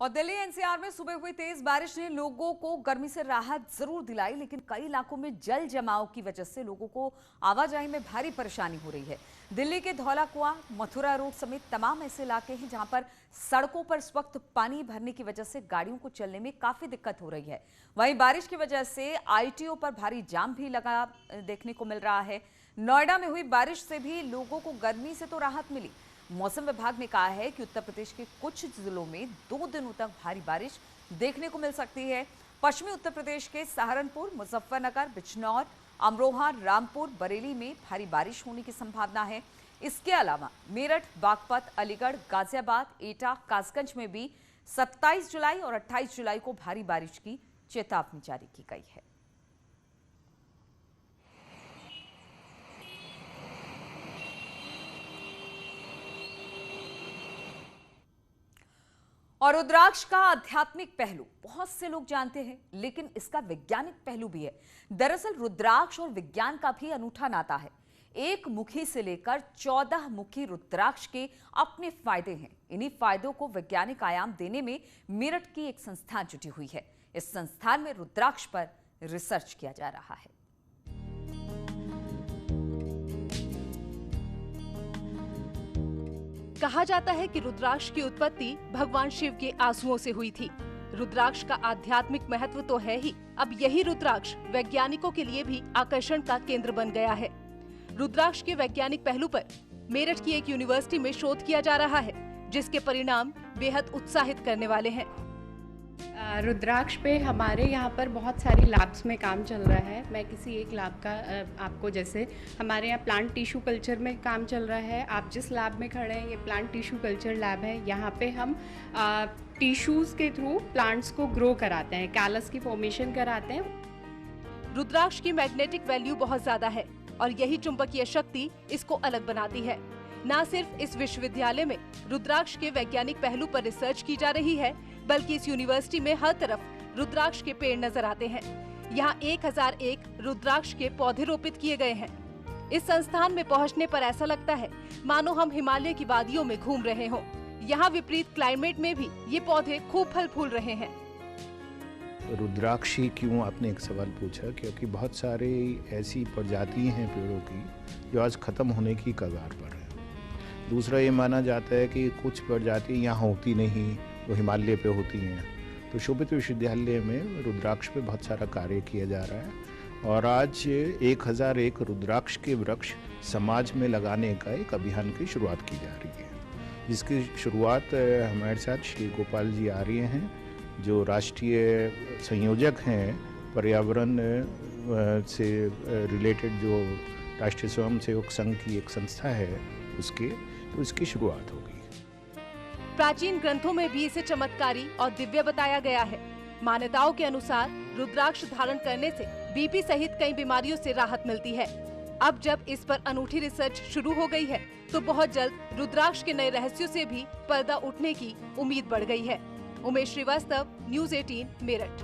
और दिल्ली एनसीआर में सुबह हुई तेज बारिश ने लोगों को गर्मी से राहत जरूर दिलाई, लेकिन कई इलाकों में जल जमाव की वजह से लोगों को आवाजाही में भारी परेशानी हो रही है। दिल्ली के धौला कुआं, मथुरा रोड समेत तमाम ऐसे इलाके हैं जहां पर सड़कों पर इस वक्त पानी भरने की वजह से गाड़ियों को चलने में काफी दिक्कत हो रही है। वहीं बारिश की वजह से आईटीओ पर भारी जाम भी लगा देखने को मिल रहा है। नोएडा में हुई बारिश से भी लोगों को गर्मी से तो राहत मिली। मौसम विभाग ने कहा है कि उत्तर प्रदेश के कुछ जिलों में 2 दिनों तक भारी बारिश देखने को मिल सकती है। पश्चिमी उत्तर प्रदेश के सहारनपुर, मुजफ्फरनगर, बिजनौर, अमरोहा, रामपुर, बरेली में भारी बारिश होने की संभावना है। इसके अलावा मेरठ, बागपत, अलीगढ़, गाजियाबाद, एटा, कासगंज में भी 27 जुलाई और 28 जुलाई को भारी बारिश की चेतावनी जारी की गई है। और रुद्राक्ष का आध्यात्मिक पहलू बहुत से लोग जानते हैं, लेकिन इसका वैज्ञानिक पहलू भी है। दरअसल रुद्राक्ष और विज्ञान का भी अनूठा नाता है। एक मुखी से लेकर 14 मुखी रुद्राक्ष के अपने फायदे हैं। इन्हीं फायदों को वैज्ञानिक आयाम देने में मेरठ की एक संस्थान जुटी हुई है। इस संस्थान में रुद्राक्ष पर रिसर्च किया जा रहा है। कहा जाता है कि रुद्राक्ष की उत्पत्ति भगवान शिव के आंसुओं से हुई थी। रुद्राक्ष का आध्यात्मिक महत्व तो है ही, अब यही रुद्राक्ष वैज्ञानिकों के लिए भी आकर्षण का केंद्र बन गया है। रुद्राक्ष के वैज्ञानिक पहलू पर मेरठ की एक यूनिवर्सिटी में शोध किया जा रहा है, जिसके परिणाम बेहद उत्साहित करने वाले हैं। रुद्राक्ष पे हमारे यहाँ पर बहुत सारी लैब्स में काम चल रहा है। मैं किसी एक लैब का आपको, जैसे हमारे यहाँ प्लांट टिश्यू कल्चर में काम चल रहा है। आप जिस लैब में खड़े हैं, ये प्लांट टिश्यू कल्चर लैब है। यहाँ पे हम टिश्यूज़ के थ्रू प्लांट्स को ग्रो कराते हैं, कैलस की फॉर्मेशन कराते हैं। रुद्राक्ष की मैग्नेटिक वैल्यू बहुत ज्यादा है और यही चुंबकीय शक्ति इसको अलग बनाती है। न सिर्फ इस विश्वविद्यालय में रुद्राक्ष के वैज्ञानिक पहलू पर रिसर्च की जा रही है, बल्कि इस यूनिवर्सिटी में हर तरफ रुद्राक्ष के पेड़ नजर आते हैं। यहाँ 1001 रुद्राक्ष के पौधे रोपित किए गए हैं। इस संस्थान में पहुँचने पर ऐसा लगता है मानो हम हिमालय की वादियों में घूम रहे हों। यहाँ विपरीत क्लाइमेट में भी ये पौधे खूब फल फूल रहे हैं। रुद्राक्ष ही क्यों, आपने एक सवाल पूछा, क्योंकि बहुत सारे ऐसी प्रजाति हैं पेड़ों की जो आज खत्म होने की कगार पर है। दूसरा ये माना जाता है कि कुछ प्रजाति यहाँ होती नहीं, वो हिमालय पे होती हैं। तो शोभित विश्वविद्यालय में रुद्राक्ष पे बहुत सारा कार्य किया जा रहा है और आज 1001 रुद्राक्ष के वृक्ष समाज में लगाने का एक अभियान की शुरुआत की जा रही है, जिसकी शुरुआत हमारे साथ श्री गोपाल जी आ रहे हैं, जो राष्ट्रीय संयोजक हैं पर्यावरण से रिलेटेड, जो राष्ट्रीय स्वयंसेवक संघ की एक संस्था है उसके, तो इसकी शुरुआत होगी। प्राचीन ग्रंथों में भी इसे चमत्कारी और दिव्य बताया गया है। मान्यताओं के अनुसार रुद्राक्ष धारण करने से बीपी सहित कई बीमारियों से राहत मिलती है। अब जब इस पर अनूठी रिसर्च शुरू हो गई है, तो बहुत जल्द रुद्राक्ष के नए रहस्यों से भी पर्दा उठने की उम्मीद बढ़ गई है। उमेश श्रीवास्तव, न्यूज़ 18, मेरठ।